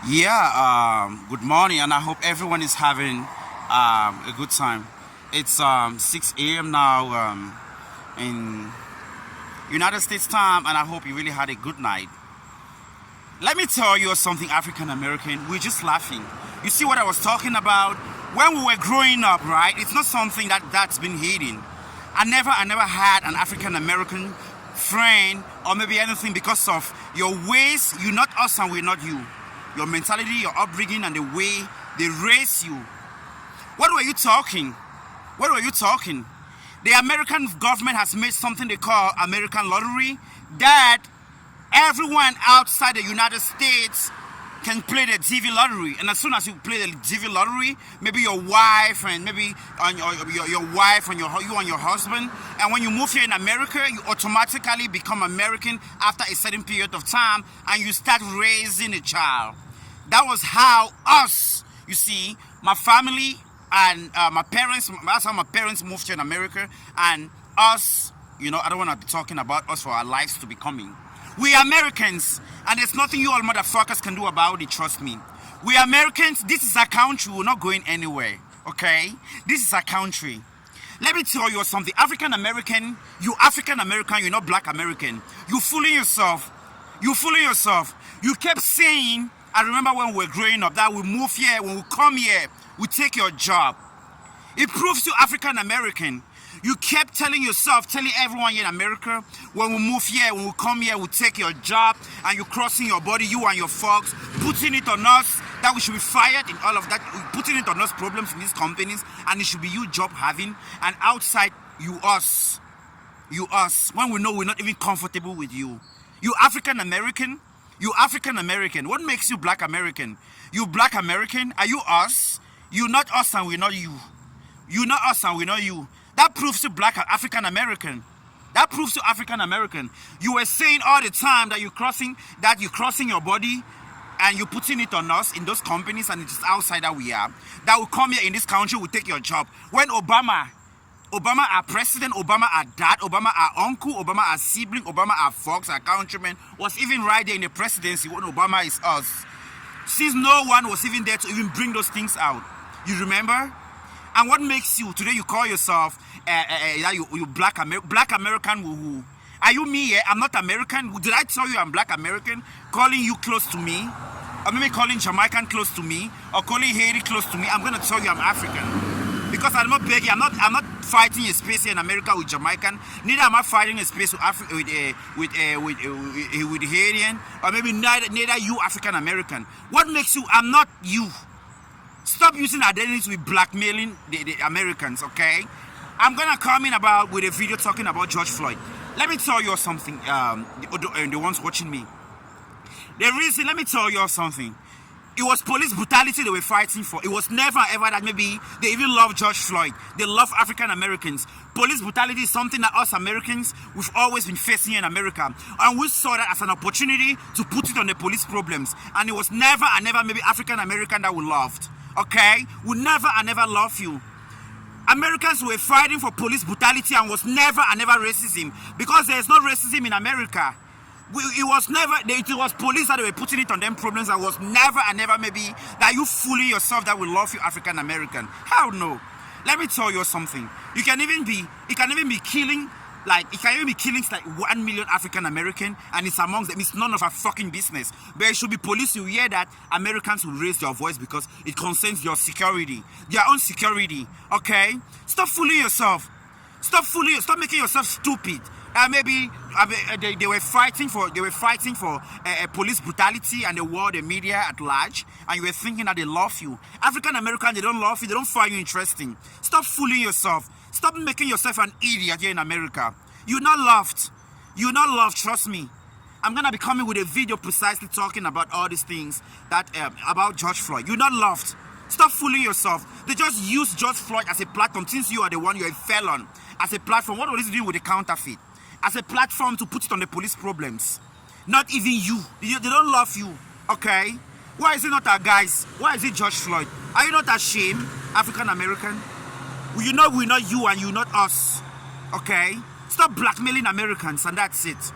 Good morning, and I hope everyone is having a good time. It's 6 a.m. now in United States time, and I hope you really had a good night. Let me tell you something, African American. We're just laughing. You see what I was talking about? When we were growing up, right? It's not something that's been hidden. I never had an African American friend or maybe anything because of your ways. You're not us and we're not you. Your mentality, your upbringing, and the way they raise you. What were you talking? What were you talking? The American government has made something they call American lottery, that everyone outside the United States can play the TV lottery. And as soon as you play the TV lottery, maybe your wife and maybe your wife and you and your husband, and when you move here in America, you automatically become American after a certain period of time, and you start raising a child. That was how us, you see, my family and my parents, that's how my parents moved here in America, and us, I don't want to be talking about us for our lives to be coming. We are Americans, and there's nothing you all motherfuckers can do about it, trust me. We are Americans. This is our country. We're not going anywhere, okay? This is our country. Let me tell you something. African American, you're not black American. You're fooling yourself. You're fooling yourself. You kept saying, I remember when we were growing up, that we move here, when we come here, we take your job. It proves you African American. You kept telling yourself, telling everyone here in America, when we move here, when we come here, we take your job, and you're crossing your body, you and your folks, putting it on us, that we should be fired in all of that, putting it on us problems in these companies, and it should be you job having, and outside, you us, when we know we're not even comfortable with you. You African American, what makes you black American? You black American, are you us? You're not us and we're not you. You're not us and we're not you. That proves to black African American. That proves to African American. You were saying all the time that you're crossing your body and you're putting it on us in those companies, and it's outside that we are. That will come here in this country, will take your job. When Obama our president, Obama our dad, Obama our uncle, Obama our sibling, Obama our folks, our countrymen, was even right there in the presidency when Obama is us. Since no one was even there to even bring those things out. You remember? And what makes you, today you call yourself, you black American woo-hoo. Are you me? Yeah? I'm not American. Did I tell you I'm black American? Calling you close to me, or maybe calling Jamaican close to me, or calling Haiti close to me, I'm going to tell you I'm African. Because I'm not begging, I'm not fighting a space here in America with Jamaican, neither am I fighting a space with Haitian, or maybe neither you African American. What makes you, I'm not you. Stop using identities with blackmailing the Americans, okay? I'm gonna come in with a video talking about George Floyd. Let me tell you something, the ones watching me. The reason, let me tell you something. It was police brutality they were fighting for. It was never ever that maybe they even love George Floyd. They love African Americans. Police brutality is something that us Americans, we've always been facing in America. And we saw that as an opportunity to put it on the police problems. And it was never and never maybe African American that we loved. Okay? We never and never love you. Americans were fighting for police brutality and was never and never racism. Because there is no racism in America. It was police that they were putting it on them problems. That was never and never maybe that you fooling yourself that will love you African American. Hell no. Let me tell you something. It can even be killing like 1 million African American, and it's amongst them. It's none of our fucking business. But it should be police. You hear that Americans will raise their voice because it concerns your security, their own security. Okay? Stop fooling yourself. Stop making yourself stupid. They were fighting for police brutality and the world, the media at large, and you were thinking that they love you. African American, they don't love you. They don't find you interesting. Stop fooling yourself. Stop making yourself an idiot here in America. You're not loved. You're not loved. Trust me. I'm gonna be coming with a video precisely talking about all these things that about George Floyd. You're not loved. Stop fooling yourself. They just use George Floyd as a platform. Since you are the one, you're a felon. As a platform, what will this do with the counterfeit? As a platform to put it on the police problems. Not even you. They don't love you. Okay? Why is it not our guys? Why is it George Floyd? Are you not ashamed, African American? We're not you and you're not us. Okay? Stop blackmailing Americans and that's it.